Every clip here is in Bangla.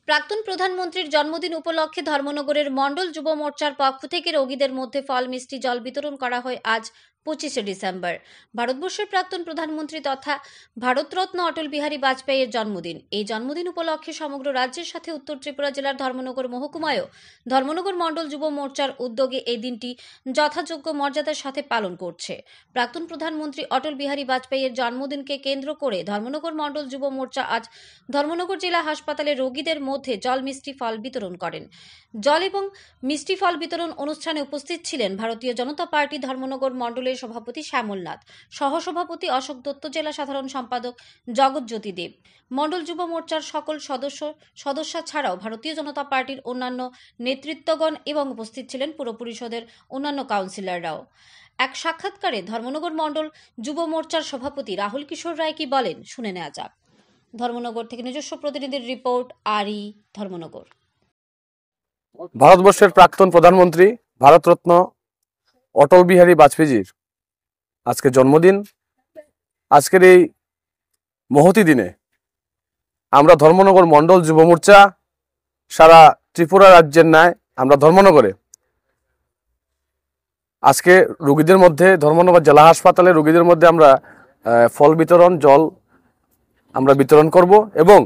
প্রাক্তন প্রধানমন্ত্রীর জন্মদিন উপলক্ষে ধর্মনগরের মণ্ডল যুব মোর্চার পক্ষ থেকে রোগীদের মধ্যে ফল মিষ্টি জল বিতরণ করা হয় আজ 25শে ডিসেম্বর। ভারতবর্ষের প্রাক্তন প্রধানমন্ত্রী তথা ভারতরত্ন অটল বিহারী বাজপেয়ীর জন্মদিন। এই জন্মদিন উপলক্ষে সমগ্র রাজ্যের সাথে উত্তর ত্রিপুরা জেলার ধর্মনগর মহকুমায়ও ধর্মনগর মণ্ডল যুব মোর্চার উদ্যোগে এই দিনটি যথাযোগ্য মর্যাদার সাথে পালন করছে। প্রাক্তন প্রধানমন্ত্রী অটল বিহারী বাজপেয়ীর জন্মদিনকে কেন্দ্র করে ধর্মনগর মণ্ডল যুব মোর্চা আজ ধর্মনগর জেলা হাসপাতালে রোগীদের মধ্যে জল মিষ্টি ফল বিতরণ করেন। জল এবং মিষ্টি ফল বিতরণ অনুষ্ঠানে উপস্থিত ছিলেন ভারতীয় জনতা পার্টি ধর্মনগর মণ্ডলের সভাপতি শ্যামল নাথ, সহসভাপতি অশোক দত্ত, জেলা সাধারণ সম্পাদক জগৎজ্যোতি দেব, মণ্ডল যুব মোর্চার সকল সদস্য ছাড়াও ভারতীয় জনতা পার্টির অন্যান্য নেতৃত্বগণ এবং উপস্থিত ছিলেন পুর পরিষদের অন্যান্য কাউন্সিলররাও। এক সাক্ষাৎকারে ধর্মনগর মণ্ডল যুব মোর্চার সভাপতি রাহুল কিশোর রায় কি বলেন শুনে নেওয়া যাক। ধর্মনগর থেকে নিজস্ব প্রতিনিধির রিপোর্ট, আরই ধর্মনগর। ভারতবর্ষের প্রাক্তন প্রধানমন্ত্রী ভারতরত্ন অটল বিহারী বাজপেয়ীর আজকে জন্মদিন। আজকের এই মহতি দিনে আমরা ধর্মনগর মণ্ডল যুব মোর্চা সারা ত্রিপুরা রাজ্যের ন্যায় আমরা ধর্মনগরে আজকে রোগীদের মধ্যে ধর্মনগর জেলা হাসপাতালে রোগীদের মধ্যে আমরা ফল বিতরণ, জল আমরা বিতরণ করব এবং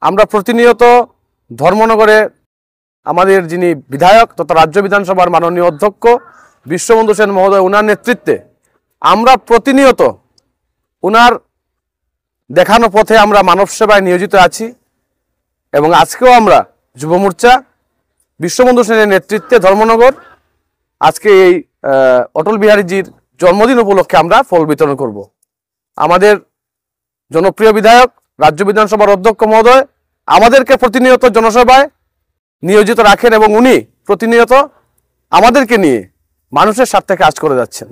আমরা প্রতিনিয়ত ধর্মনগরে আমাদের যিনি বিধায়ক তথা রাজ্য বিধানসভার মাননীয় অধ্যক্ষ বিশ্ববন্ধু সেন মহোদয়, ওনার নেতৃত্বে আমরা প্রতিনিয়ত ওনার দেখানো পথে আমরা মানব সেবায় নিয়োজিত আছি এবং আজকেও আমরা যুব মোর্চা বিশ্ববন্ধু সেনের নেতৃত্বে ধর্মনগর আজকে এই অটল বিহারীজির জন্মদিন উপলক্ষে আমরা ফল বিতরণ করব। আমাদের জনপ্রিয় বিধায়ক রাজ্য বিধানসভার অধ্যক্ষ মহোদয় আমাদেরকে প্রতিনিয়ত জনসভায় নিয়োজিত রাখেন এবং উনি প্রতিনিয়ত আমাদেরকে নিয়ে মানুষের স্বার্থে কাজ করে যাচ্ছেন।